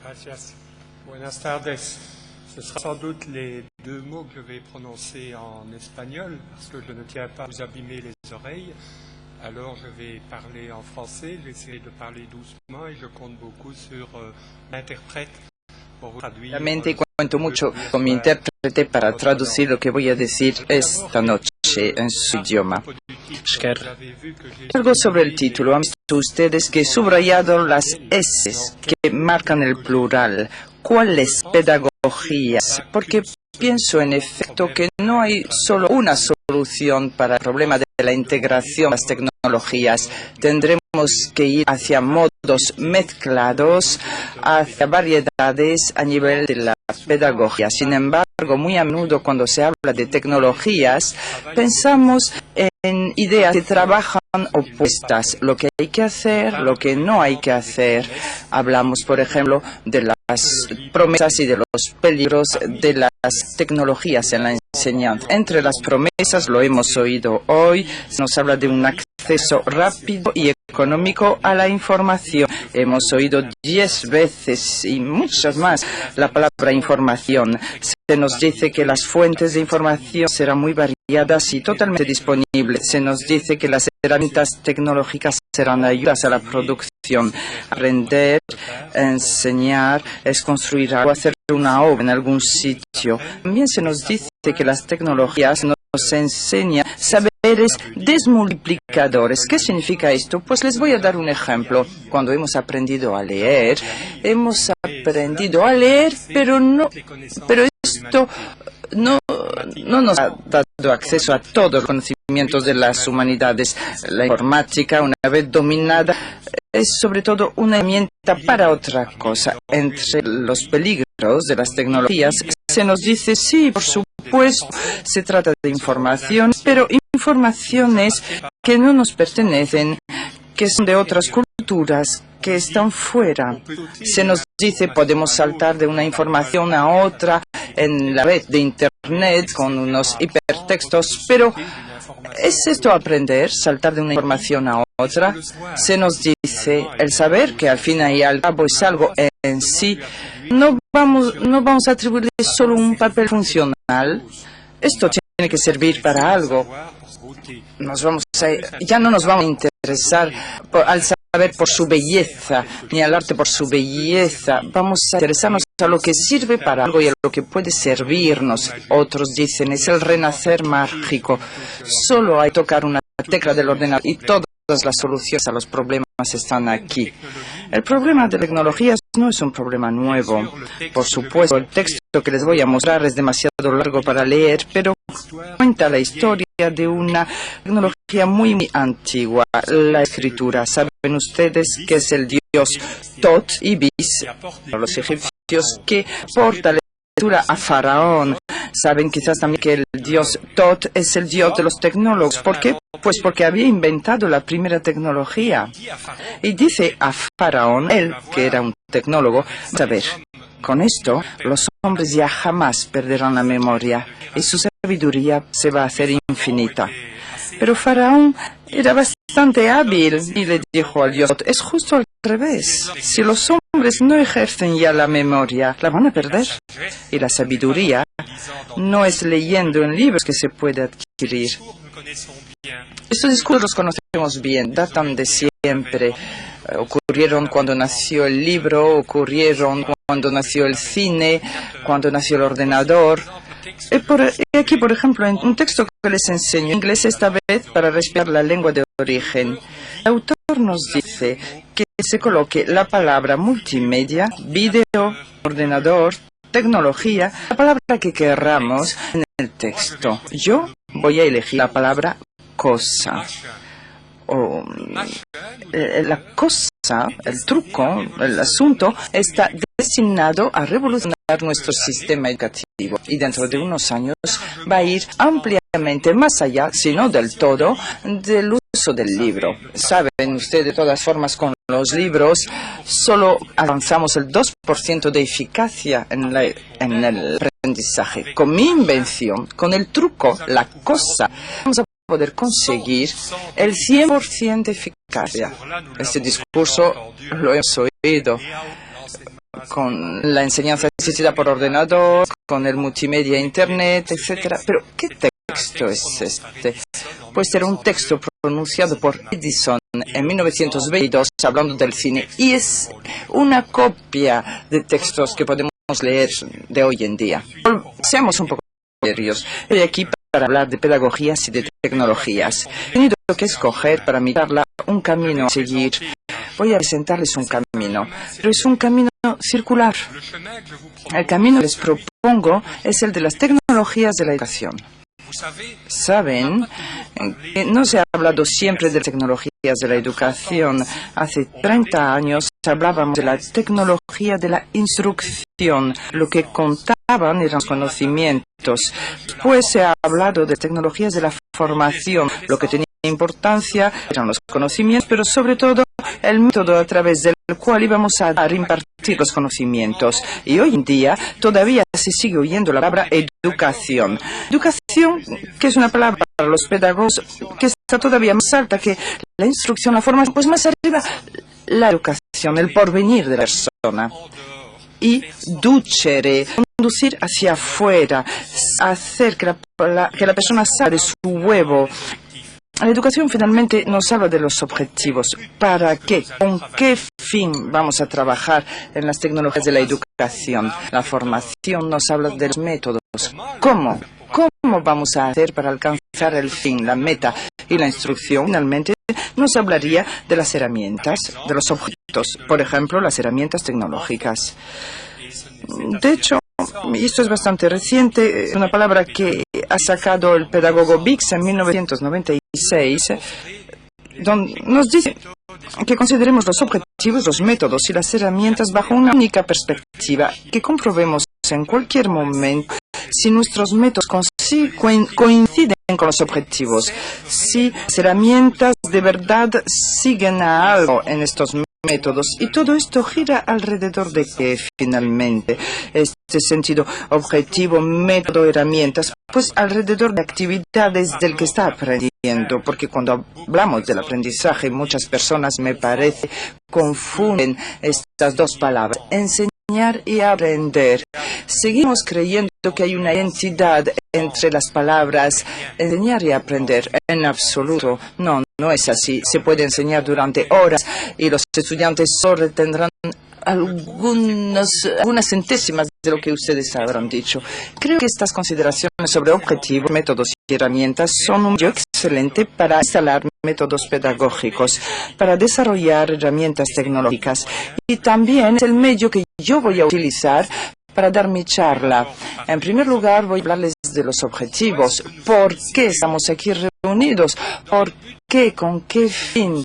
Gracias. Buenas tardes. Ce sera sans doute les deux mots que je vais prononcer en espagnol, parce que je ne tiens pas à vous abîmer les oreilles. Alors je vais parler en français, j'essaie de parler doucement et je compte beaucoup sur l'interprète pour traduire. Realmente cuento mucho con mi intérprete para traducir lo que voy a decir esta noche en su idioma. Algo sobre el título. Han visto ustedes que he subrayado las S que marcan el plural. ¿Cuáles pedagogías? Porque pienso en efecto que no hay solo una solución para el problema de la integración de las tecnologías. Tendremos que ir hacia modos mezclados, hacia variedades a nivel de la pedagogía. Sin embargo, muy a menudo cuando se habla de tecnologías, pensamos en ideas que trabajan opuestas, lo que hay que hacer, lo que no hay que hacer. Hablamos, por ejemplo, de las promesas y de los peligros de las tecnologías en la enseñanza. Entre las promesas, lo hemos oído hoy, nos habla de un acceso rápido y económico a la información. Hemos oído 10 veces y muchas más la palabra información. Se nos dice que las fuentes de información serán muy variadas y totalmente disponibles. Se nos dice que las herramientas tecnológicas serán ayudas a la producción. Aprender, enseñar, es construir algo, hacer una obra en algún sitio. También se nos dice que las tecnologías nos enseñan saberes desmultiplicadores. ¿Qué significa esto? Pues les voy a dar un ejemplo. Cuando hemos aprendido a leer, pero esto no nos ha dado acceso a todos los conocimientos de las humanidades. La informática, una vez dominada, es sobre todo una herramienta para otra cosa. Entre los peligros de las tecnologías se nos dice, sí, por supuesto, se trata de información, pero informaciones que no nos pertenecen, que son de otras culturas, que están fuera. Se nos dice, podemos saltar de una información a otra en la red de Internet con unos hipertextos, pero ¿es esto aprender, saltar de una información a otra? Se nos dice, el saber, que al fin y al cabo es algo en sí, no vamos a atribuirle solo un papel funcional. Esto tiene que servir para algo. Ya no nos vamos a interesar al saber por su belleza, ni al arte por su belleza. Vamos a interesarnos a lo que sirve para algo y a lo que puede servirnos. Otros dicen, es el renacer mágico. Solo hay que tocar una tecla del ordenador y todas las soluciones a los problemas están aquí. El problema de tecnologías no es un problema nuevo. Por supuesto, el texto que les voy a mostrar es demasiado largo para leer, pero cuenta la historia de una tecnología muy antigua, la escritura. Saben ustedes que es el dios Tot, Ibis, los egipcios, que porta la escritura a Faraón. Saben quizás también que el dios Tot es el dios de los tecnólogos. ¿Por qué? Pues porque había inventado la primera tecnología. Y dice a Faraón, él que era un tecnólogo, a ver, con esto los hombres ya jamás perderán la memoria y su sabiduría se va a hacer infinita. Pero Faraón era bastante hábil y le dijo al dios, es justo al revés. Si los hombres no ejercen ya la memoria, la van a perder. Y la sabiduría no es leyendo en libros que se puede adquirir. Estos discursos los conocemos bien, datan de siempre. Ocurrieron cuando nació el libro, ocurrieron cuando nació el cine, cuando nació el ordenador. Y aquí, por ejemplo, en un texto que les enseño en inglés esta vez para respetar la lengua de origen, el autor nos dice que se coloque la palabra multimedia, video, ordenador, tecnología, la palabra que querramos en el texto. Yo voy a elegir la palabra cosa. La cosa, el truco, el asunto, está destinado a revolucionar nuestro sistema educativo y dentro de unos años va a ir ampliamente más allá, si no del todo, del uso del libro. Saben ustedes, de todas formas, con los libros solo avanzamos el 2% de eficacia en el aprendizaje. Con mi invención, con el truco, la cosa, vamos a poder conseguir el 100% de eficacia. Este discurso lo hemos oído. con la enseñanza asistida por ordenador, con el multimedia, internet, etcétera. Pero, ¿qué texto es este? Pues era un texto pronunciado por Edison en 1922, hablando del cine, y es una copia de textos que podemos leer de hoy en día. Seamos un poco serios. Estoy aquí para hablar de pedagogías y de tecnologías. He tenido que escoger para mirarla un camino a seguir. Voy a presentarles un camino, pero es un camino circular. El camino que les propongo es el de las tecnologías de la educación. Saben que no se ha hablado siempre de tecnologías de la educación. Hace 30 años hablábamos de la tecnología de la instrucción. Lo que contaban eran los conocimientos. Después se ha hablado de tecnologías de la formación. Lo que tenía importancia eran los conocimientos, pero sobre todo el método a través del cual íbamos a impartir los conocimientos. Y hoy en día todavía se sigue oyendo la palabra educación. Educación, que es una palabra para los pedagogos que está todavía más alta que la instrucción, la formación, pues más arriba la educación, el porvenir de la persona. Y ducere, conducir hacia afuera, hacer que la persona salga de su huevo. La educación finalmente nos habla de los objetivos. ¿Para qué? ¿Con qué fin vamos a trabajar en las tecnologías de la educación? La formación nos habla de los métodos. ¿Cómo? ¿Cómo vamos a hacer para alcanzar el fin, la meta? Y la instrucción finalmente nos hablaría de las herramientas, de los objetos. Por ejemplo, las herramientas tecnológicas. De hecho, y esto es bastante reciente, una palabra que ha sacado el pedagogo Bix en 1996, donde nos dice que consideremos los objetivos, los métodos y las herramientas bajo una única perspectiva, que comprobemos en cualquier momento si nuestros métodos coinciden con los objetivos, si las herramientas de verdad siguen a algo en estos métodos. Y todo esto gira alrededor de qué finalmente, este sentido objetivo, método, herramientas, pues alrededor de actividades del que está aprendiendo, porque cuando hablamos del aprendizaje muchas personas, me parece, confunden estas dos palabras, enseñar y aprender. Seguimos creyendo que hay una identidad entre las palabras enseñar y aprender. En absoluto, no es así. Se puede enseñar durante horas y los estudiantes solo tendrán algunas centésimas de lo que ustedes habrán dicho. Creo que estas consideraciones sobre objetivos, métodos y herramientas son un medio excelente para instalar métodos pedagógicos, para desarrollar herramientas tecnológicas. Y también es el medio que yo voy a utilizar para dar mi charla. En primer lugar, voy a hablarles de los objetivos. ¿Por qué estamos aquí reunidos? ¿Por qué? ¿Con qué fin?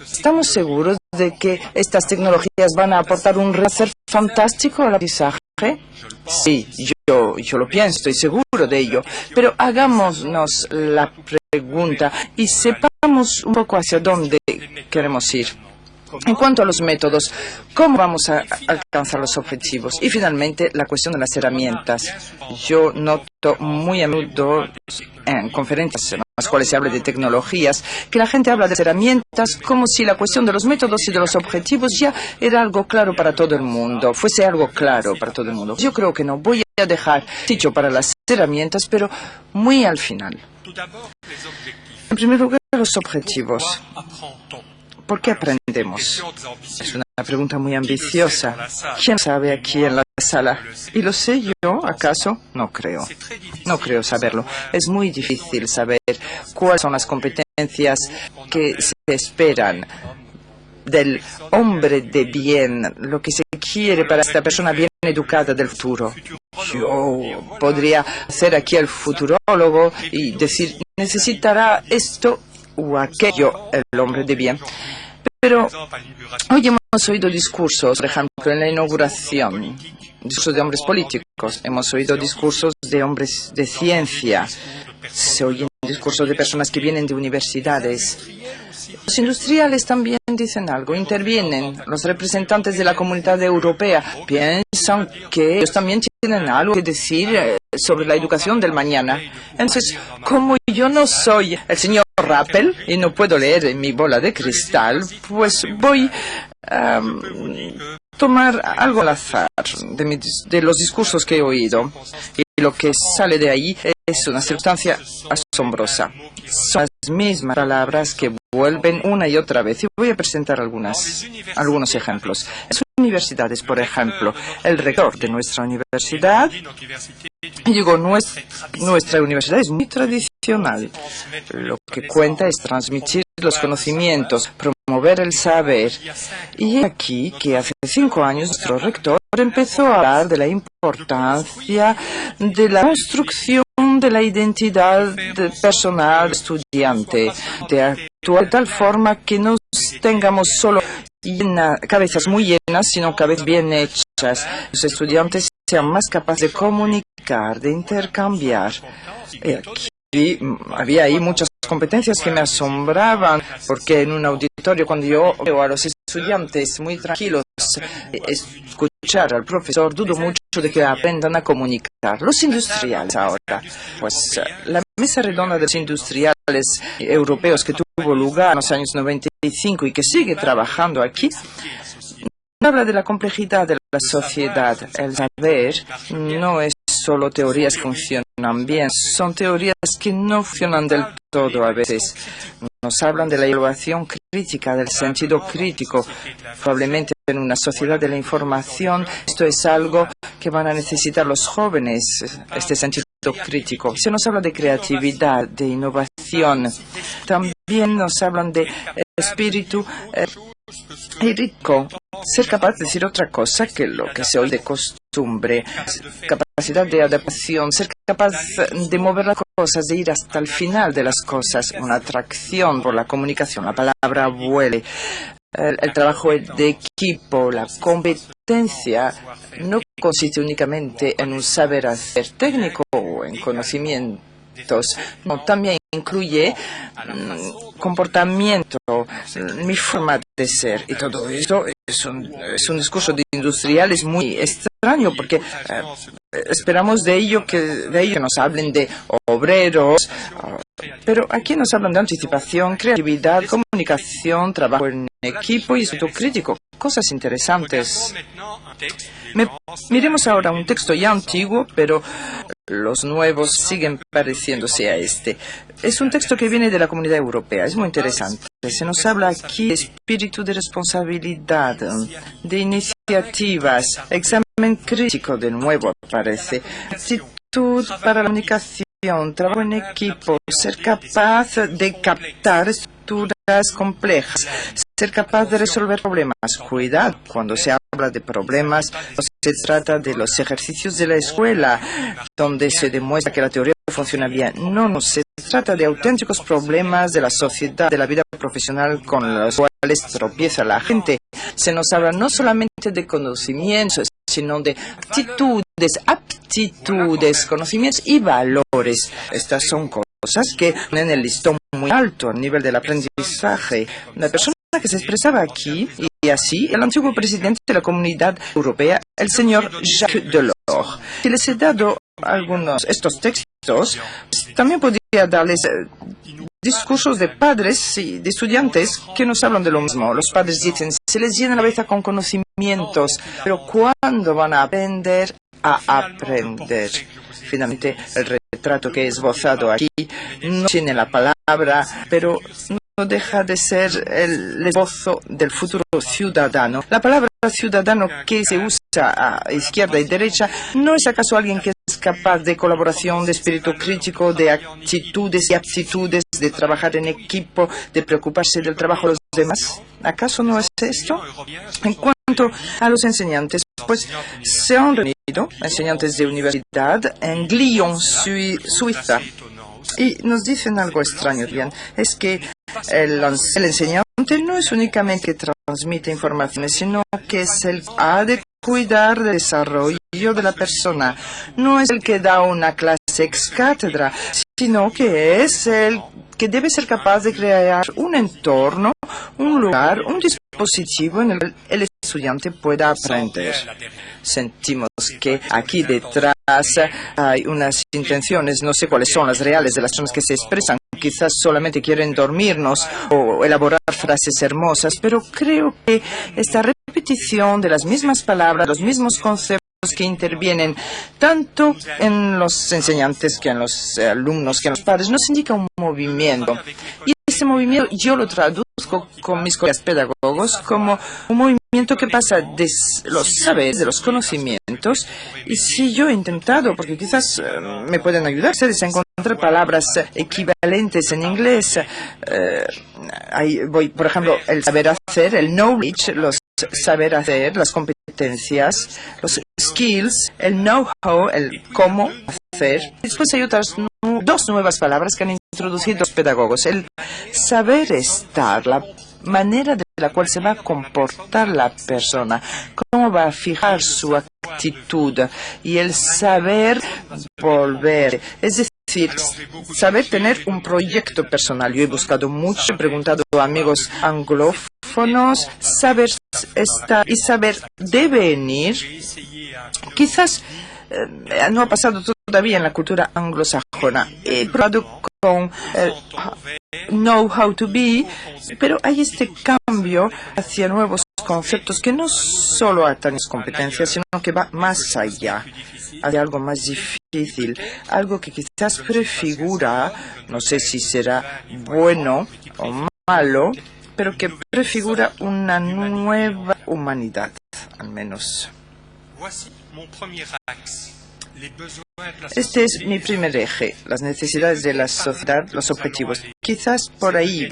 ¿Estamos seguros de que estas tecnologías van a aportar un rehacer fantástico al aprendizaje? Sí, yo lo pienso, estoy seguro de ello. Pero hagámonos la pregunta y sepamos un poco hacia dónde queremos ir. En cuanto a los métodos, ¿cómo vamos a alcanzar los objetivos? Y finalmente, la cuestión de las herramientas. Yo noto muy a menudo en conferencias en las cuales se habla de tecnologías, que la gente habla de herramientas como si la cuestión de los métodos y de los objetivos ya era algo claro para todo el mundo, fuese algo claro para todo el mundo. Yo creo que no. Voy a dejar dicho para las herramientas, pero muy al final. En primer lugar, los objetivos. ¿Por qué aprendemos? Es una pregunta muy ambiciosa. ¿Quién sabe aquí en la sala? ¿Y lo sé yo, acaso? No creo. No creo saberlo. Es muy difícil saber cuáles son las competencias que se esperan del hombre de bien, lo que se quiere para esta persona bien educada del futuro. Yo podría hacer aquí el futurólogo y decir, necesitará esto o aquello el hombre de bien. Pero hoy hemos oído discursos, por ejemplo, en la inauguración, discursos de hombres políticos, hemos oído discursos de hombres de ciencia, se oyen discursos de personas que vienen de universidades. Los industriales también dicen algo, intervienen. Los representantes de la comunidad europea piensan que ellos también tienen algo que decir sobre la educación del mañana. Entonces, como yo no soy el señor Rappel y no puedo leer en mi bola de cristal, pues voy a tomar algo al azar. de los discursos que he oído. Y lo que sale de ahí es una circunstancia asombrosa. Son las mismas palabras que vuelven una y otra vez. Y voy a presentar algunos ejemplos. En las universidades, por ejemplo, el rector de nuestra universidad, digo, nuestra universidad es muy tradicional. Lo que cuenta es transmitir los conocimientos, promover el saber. Y aquí que hace 5 años nuestro rector empezó a hablar de la importancia de la construcción de la identidad personal estudiante, de actuar de tal forma que no tengamos solo cabezas muy llenas, sino cabezas bien hechas. Los estudiantes sean más capaces de comunicar, de intercambiar. Aquí había ahí muchas competencias que me asombraban, porque en un auditorio, cuando yo veo a los estudiantes muy tranquilos escuchar al profesor, dudo mucho de que aprendan a comunicar. Los industriales ahora, pues la mesa redonda de los industriales europeos que tuvo lugar en los años 95 y que sigue trabajando aquí, habla de la complejidad de la sociedad. El saber no es solo teorías que funcionan bien, son teorías que no funcionan del todo a veces. Nos hablan de la evaluación crítica, del sentido crítico. Probablemente en una sociedad de la información esto es algo que van a necesitar los jóvenes, este sentido crítico. Se nos habla de creatividad, de innovación. También nos hablan de espíritu rico. Ser capaz de decir otra cosa que lo que se oye de costumbre. Capacidad de adaptación. Ser capaz de mover las cosas, de ir hasta el final de las cosas. Una atracción por la comunicación. La palabra vuele. El trabajo de equipo, la competencia, no consiste únicamente en un saber hacer técnico o en conocimientos. No, también incluye comportamiento, mi forma de ser. Y todo esto es un discurso de industriales muy extraño, porque esperamos de ello que nos hablen de obreros, pero aquí nos hablan de anticipación, creatividad, comunicación, trabajo en equipo y espíritu crítico. Cosas interesantes. Miremos ahora un texto ya antiguo, pero los nuevos siguen pareciéndose a este. Es un texto que viene de la Comunidad Europea. Es muy interesante. Se nos habla aquí de espíritu de responsabilidad, de iniciativas, examen crítico de nuevo aparece, actitud para la comunicación, trabajo en equipo, ser capaz de captar estructuras complejas, ser capaz de resolver problemas. Cuidado, cuando se habla de problemas, no se trata de los ejercicios de la escuela, donde se demuestra que la teoría funciona bien. No, se trata de auténticos problemas de la sociedad, de la vida profesional con los cuales tropieza la gente. Se nos habla no solamente de conocimientos, sino de actitudes, aptitudes, conocimientos y valores. Estas son cosas que ponen el listón muy alto a nivel del aprendizaje. La persona que se expresaba aquí, y así, el antiguo presidente de la Comunidad Europea, el señor Jacques Delors. Si les he dado estos textos, pues, también podría darles discursos de padres y de estudiantes que nos hablan de lo mismo. Los padres dicen, se les llena la cabeza con conocimientos, pero ¿cuándo van a aprender a aprender? Finalmente, el retrato que he esbozado aquí no tiene la palabra, pero no deja de ser el esbozo del futuro ciudadano. La palabra ciudadano que se usa a izquierda y derecha, ¿no es acaso alguien que es capaz de colaboración, de espíritu crítico, de actitudes y aptitudes, de trabajar en equipo, de preocuparse del trabajo de los demás? ¿Acaso no es esto? En cuanto a los enseñantes, pues se han reunido enseñantes de universidad en Lyon, Suiza, y nos dicen algo extraño, bien, es que el enseñante no es únicamente que transmite informaciones, sino que es el que ha de cuidar del desarrollo de la persona. No es el que da una clase ex cátedra, sino que es el que debe ser capaz de crear un entorno, un lugar, un dispositivo en el que el estudiante pueda aprender. Sentimos que aquí detrás hay unas intenciones, no sé cuáles son las reales de las personas que se expresan. Quizás solamente quieren dormirnos o elaborar frases hermosas, pero creo que esta repetición de las mismas palabras, los mismos conceptos que intervienen tanto en los enseñantes que en los alumnos, que en los padres, nos indica un movimiento. Y ese movimiento yo lo traduzco con mis colegas pedagogos como un movimiento que pasa de los saberes, de los conocimientos. Y si yo he intentado, porque quizás me pueden ayudar ustedes a encontrar palabras equivalentes en inglés. Ahí voy, por ejemplo, el saber hacer, el knowledge, los saber hacer, las competencias, los skills, el know-how, el cómo hacer. Después hay otras dos nuevas palabras que han introducido los pedagogos. El saber estar, la manera de la cual se va a comportar la persona, cómo va a fijar su actitud, y el saber volver. Es decir, saber tener un proyecto personal. Yo he buscado mucho, he preguntado a amigos anglófonos, saber estar y saber devenir. Quizás no ha pasado todavía en la cultura anglosajona. He probado con know how to be, pero hay este cambio hacia nuevos conceptos que no solo atan las competencias, sino que va más allá, hacia algo más difícil, algo que quizás prefigura, no sé si será bueno o malo, pero que prefigura una nueva humanidad, al menos. Este es mi primer eje, las necesidades de la sociedad, los objetivos. Quizás por ahí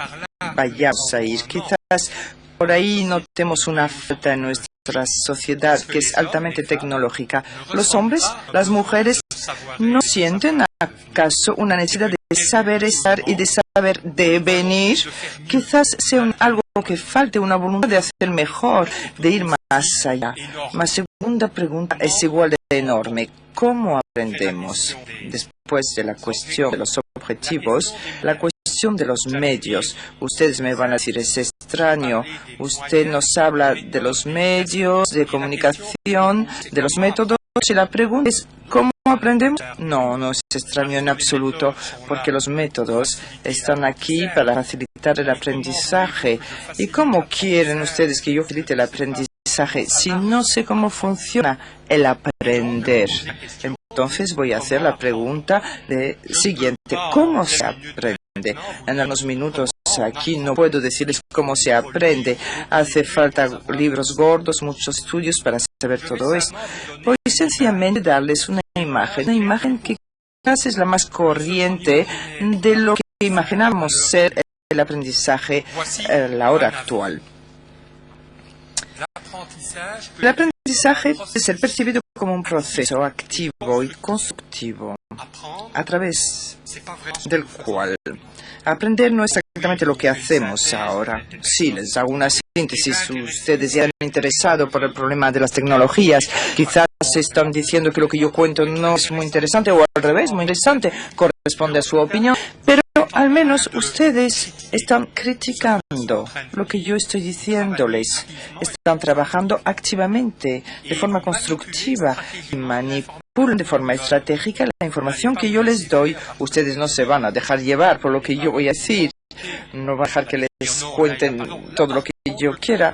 vayamos a ir, quizás por ahí notemos una falta en nuestra sociedad que es altamente tecnológica. Los hombres, las mujeres, ¿no sienten acaso una necesidad de saber estar y de saber devenir? Quizás sea algo que falte, una voluntad de hacer mejor, de ir más allá. Mi segunda pregunta es igual de enorme. ¿Cómo aprendemos? Después de la cuestión de los objetivos, la cuestión de los medios. Ustedes me van a decir, es extraño. Usted nos habla de los medios de comunicación, de los métodos, y la pregunta es, ¿cómo aprendemos? No es extraño en absoluto, porque los métodos están aquí para facilitar el aprendizaje. ¿Y cómo quieren ustedes que yo facilite el aprendizaje si no sé cómo funciona el aprender? Entonces voy a hacer la pregunta siguiente. ¿Cómo se aprende? En unos minutos aquí no puedo decirles cómo se aprende. Hace falta libros gordos, muchos estudios para saber todo esto. Voy sencillamente darles una imagen que quizás es la más corriente de lo que imaginamos ser el aprendizaje a la hora actual. El aprendizaje puede ser percibido como un proceso activo y constructivo, a través del cual aprender no es exactamente lo que hacemos ahora. Sí, les hago una síntesis. Ustedes ya han interesado por el problema de las tecnologías. Quizás están diciendo que lo que yo cuento no es muy interesante, o al revés, muy interesante, corresponde a su opinión, pero al menos ustedes están criticando lo que yo estoy diciéndoles. Están trabajando activamente, de forma constructiva, y manipulan de forma estratégica la información que yo les doy. Ustedes no se van a dejar llevar por lo que yo voy a decir. No van a dejar que les cuenten todo lo que yo quiera.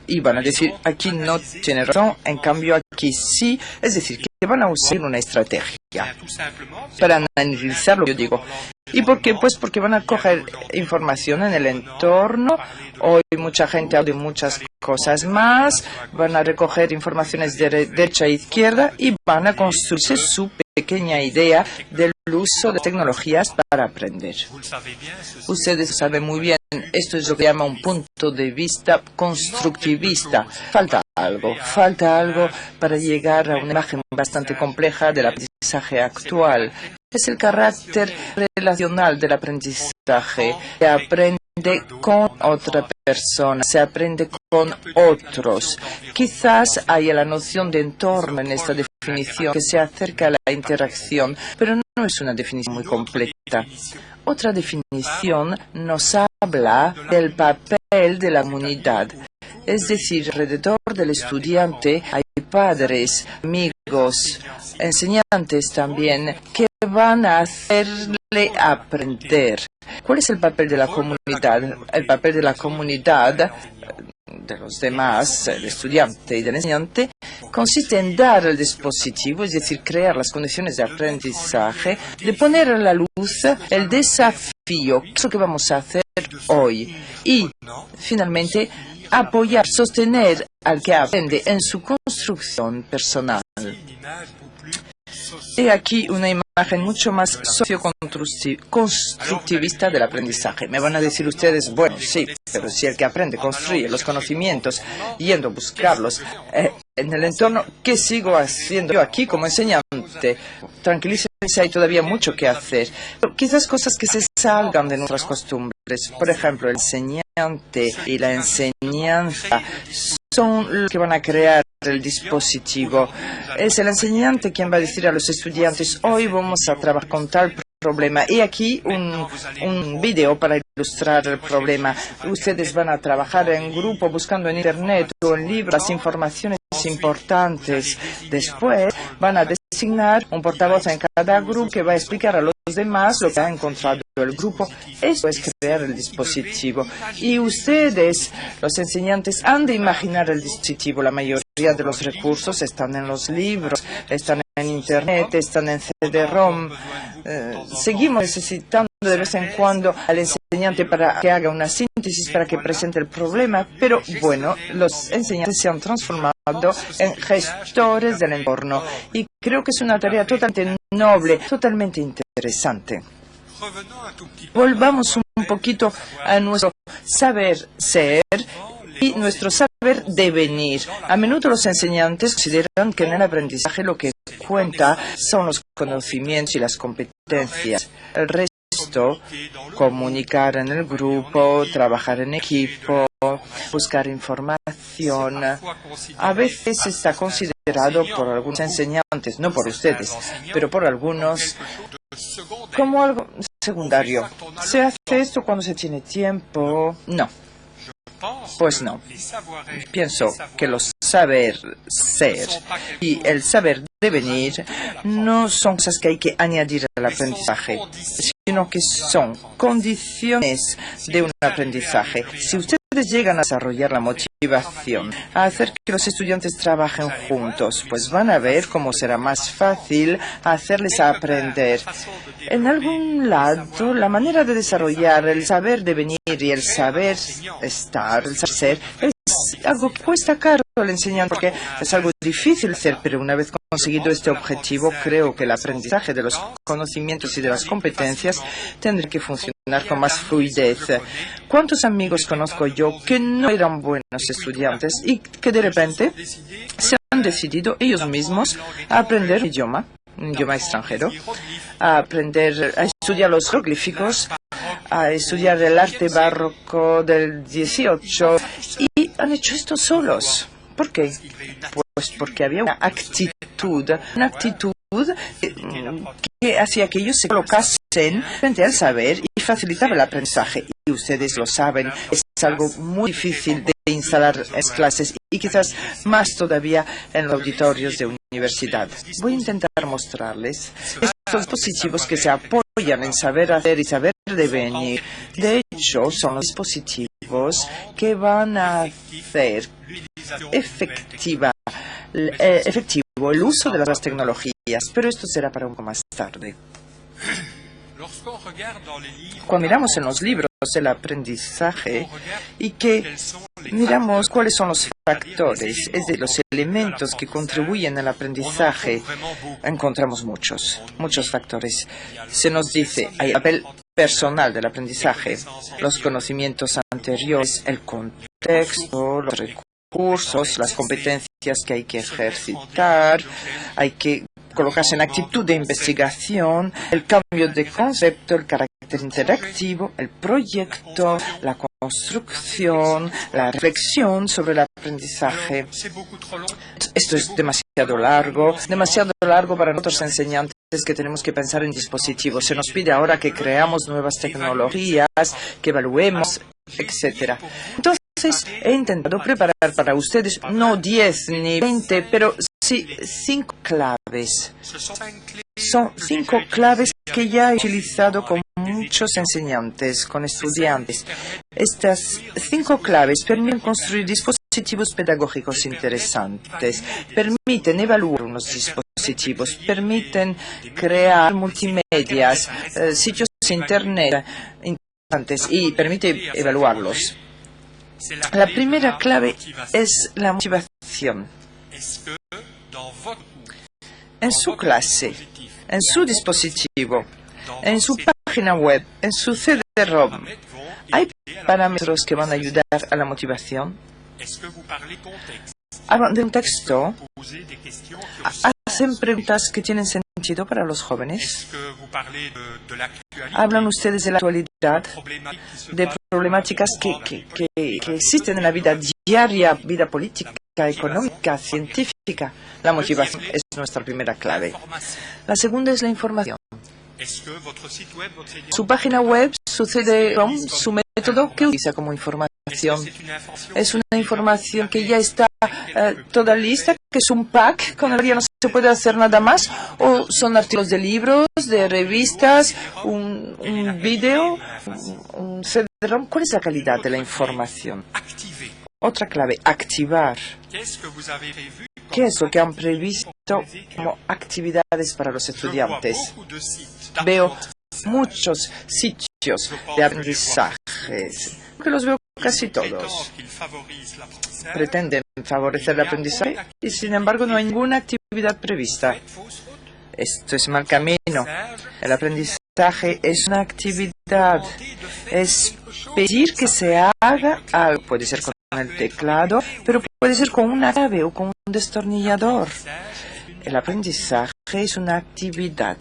Y van a decir, aquí no tiene razón, en cambio aquí sí. Es decir, que van a usar una estrategia para analizar lo que yo digo. ¿Y por qué? Pues porque van a coger información en el entorno. Hoy mucha gente habla de muchas cosas más. Van a recoger informaciones de derecha e izquierda y van a construirse su pequeña idea del uso de tecnologías para aprender. Ustedes saben muy bien, esto es lo que llama un punto de vista constructivista. Falta algo para llegar a una imagen bastante compleja del aprendizaje actual. Es el carácter relacional del aprendizaje. Se aprende con otra persona, se aprende con otros. Quizás haya la noción de entorno en esta definición que se acerca a la interacción, pero no es una definición muy completa. Otra definición nos habla del papel de la comunidad. Es decir, alrededor del estudiante hay padres, amigos, enseñantes también, que van a hacerle aprender. ¿Cuál es el papel de la comunidad? El papel de la comunidad, de los demás, del estudiante y del enseñante, consiste en dar el dispositivo, es decir, crear las condiciones de aprendizaje, de poner a la luz el desafío, que es lo que vamos a hacer hoy, y finalmente apoyar, sostener al que aprende en su construcción personal. He aquí una imagen mucho más socioconstructivista del aprendizaje. Me van a decir ustedes, bueno, sí, pero si el que aprende construye los conocimientos yendo a buscarlos en el entorno, ¿qué sigo haciendo yo aquí como enseñante? Tranquilícense, hay todavía mucho que hacer. Pero quizás cosas que se salgan de nuestras costumbres. Por ejemplo, el enseñante y la enseñanza son los que van a crear el dispositivo. Es el enseñante quien va a decir a los estudiantes, hoy vamos a trabajar con tal problema. Y aquí un video para ilustrar el problema. Ustedes van a trabajar en grupo buscando en Internet o en libros las informaciones importantes. Después van a designar un portavoz en cada grupo que va a explicar a los demás lo que ha encontrado el grupo. Eso es crear el dispositivo. Y ustedes, los enseñantes, han de imaginar el dispositivo. La mayoría de los recursos están en los libros, están en Internet, están en CD-ROM. Seguimos necesitando de vez en cuando al enseñante para que haga una síntesis, para que presente el problema, pero bueno, los enseñantes se han transformado en gestores del entorno y creo que es una tarea totalmente noble, totalmente interesante. Volvamos un poquito a nuestro saber ser y nuestro saber devenir. A menudo los enseñantes consideran que en el aprendizaje lo que cuenta son los conocimientos y las competencias. El resto, comunicar en el grupo, trabajar en equipo, buscar información, a veces está considerado por algunos enseñantes, no por ustedes, pero por algunos, como algo secundario. ¿Se hace esto cuando se tiene tiempo? No. Pues no. Pienso que los saber ser y el saber devenir no son cosas que hay que añadir al aprendizaje, sino que son condiciones de un aprendizaje. Si ustedes llegan a desarrollar la motivación, a hacer que los estudiantes trabajen juntos, pues van a ver cómo será más fácil hacerles aprender. En algún lado, la manera de desarrollar el saber devenir y el saber estar, el saber ser, es algo que cuesta caro al enseñante porque es algo difícil de hacer, pero una vez conseguido este objetivo, creo que el aprendizaje de los conocimientos y de las competencias tendrá que funcionar con más fluidez. ¿Cuántos amigos conozco yo que no eran buenos estudiantes y que de repente se han decidido ellos mismos a aprender un idioma extranjero, a estudiar los jeroglíficos, a estudiar el arte barroco del 18 y han hecho esto solos? ¿Por qué? Pues porque había una actitud que hacía que ellos se colocasen frente al saber y facilitaba el aprendizaje. Y ustedes lo saben, es algo muy difícil de instalar en las clases y quizás más todavía en los auditorios de universidad. Voy a intentar mostrarles estos dispositivos que se apoyan en saber hacer y saber devenir. De hecho, son los dispositivos que van a hacer efectivo el uso de las tecnologías, pero esto será para un poco más tarde. Cuando miramos en los libros el aprendizaje y que miramos cuáles son los factores, es de los elementos que contribuyen al aprendizaje, encontramos muchos factores. Se nos dice, hay el papel personal del aprendizaje, los conocimientos anteriores, el contexto, los recursos, las competencias que hay que ejercitar, hay que colocarse en actitud de investigación, el cambio de concepto, el carácter interactivo, el proyecto, la construcción, la reflexión sobre el aprendizaje. Esto es demasiado largo para nosotros enseñantes que tenemos que pensar en dispositivos. Se nos pide ahora que creamos nuevas tecnologías, que evaluemos, etc. Entonces, Entonces, he intentado preparar para ustedes no 10 ni 20, pero sí 5 claves. Son 5 claves que ya he utilizado con muchos enseñantes, con estudiantes. Estas 5 claves permiten construir dispositivos pedagógicos interesantes, permiten evaluar unos dispositivos, permiten crear multimedias, sitios internet interesantes y permite evaluarlos. La primera clave es la motivación. En su clase, en su dispositivo, en su página web, en su CD-ROM, ¿hay parámetros que van a ayudar a la motivación? Hablan de un texto, hacen preguntas que tienen sentido para los jóvenes. Hablan ustedes de la actualidad, de problemáticas que existen en la vida diaria, vida política, económica, científica. La motivación es nuestra primera clave. La segunda es la información. Su página web, su CD-ROM, su método, ¿qué utiliza como información? Es una información que ya está toda lista, que es un pack con el que ya no se puede hacer nada más, o son artículos de libros, de revistas, un vídeo, un CD-ROM. ¿Cuál es la calidad de la información? Otra clave, activar. ¿Qué es lo que han previsto como actividades para los estudiantes? Veo muchos sitios de aprendizajes, que los veo casi todos. Pretenden favorecer el aprendizaje y, sin embargo, no hay ninguna actividad prevista. Esto es mal camino. El aprendizaje es una actividad. Es pedir que se haga algo. Puede ser con el teclado, pero puede ser con una clave o con un destornillador. El aprendizaje es una actividad.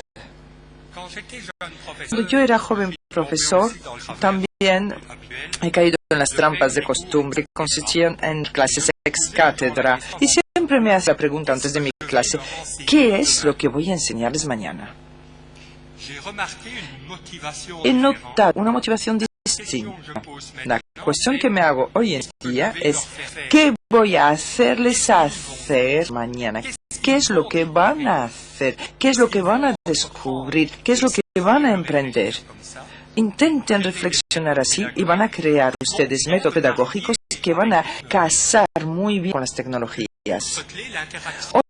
Cuando yo era joven profesor, también he caído en las trampas de costumbre que consistían en clases ex cátedra. Y siempre me hace la pregunta antes de mi clase, ¿qué es lo que voy a enseñarles mañana? He notado una motivación distinta. La cuestión que me hago hoy en día es, ¿qué voy a hacerles hacer mañana? ¿Qué es lo que van a hacer? ¿Qué es lo que van a descubrir? ¿Qué es lo que van a emprender? Intenten reflexionar así y van a crear ustedes métodos pedagógicos que van a casar muy bien con las tecnologías.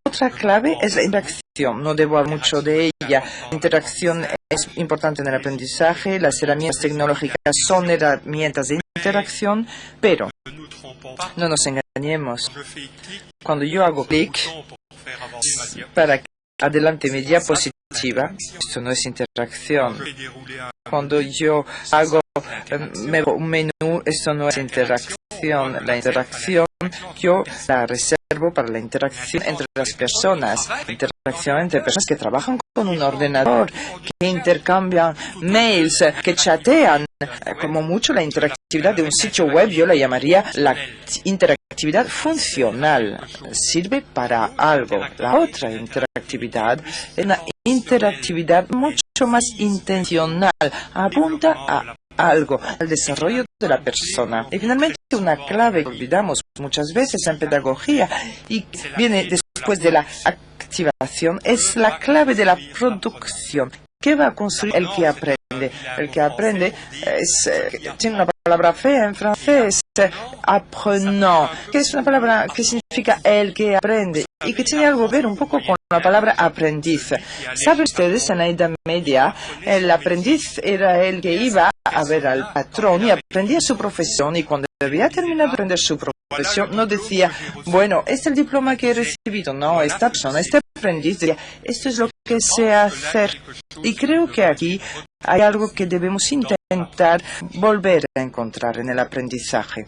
Otra clave es la interacción. No debo hablar mucho de ella. La interacción es importante en el aprendizaje. Las herramientas tecnológicas son herramientas de interacción, pero no nos engañemos. Cuando yo hago clic para que adelante mi diapositiva, esto no es interacción. Cuando yo hago un menú, esto no es interacción. La interacción yo la reservo para la interacción entre las personas. Interacción entre personas que trabajan con un ordenador, que intercambian mails, que chatean. Como mucho la interactividad de un sitio web yo la llamaría la interactividad funcional. Sirve para algo. La otra interactividad es una interactividad mucho más intencional. Apunta a algo, al desarrollo de la persona. Y finalmente una clave que olvidamos muchas veces en pedagogía y viene después de la activación es la clave de la producción. ¿Qué va a construir el que aprende? El que aprende tiene una palabra fea en francés, apprenant, que es una palabra que significa el que aprende y que tiene algo que ver un poco con la palabra aprendiz. ¿Saben ustedes? En la Edad Media, el aprendiz era el que iba a ver al patrón y aprendía su profesión, y cuando debía terminar de aprender su profesión, no decía, bueno, este es el diploma que he recibido. No, esta persona, este aprendiz decía, esto es lo que sé hacer. Y creo que aquí hay algo que debemos intentar volver a encontrar en el aprendizaje.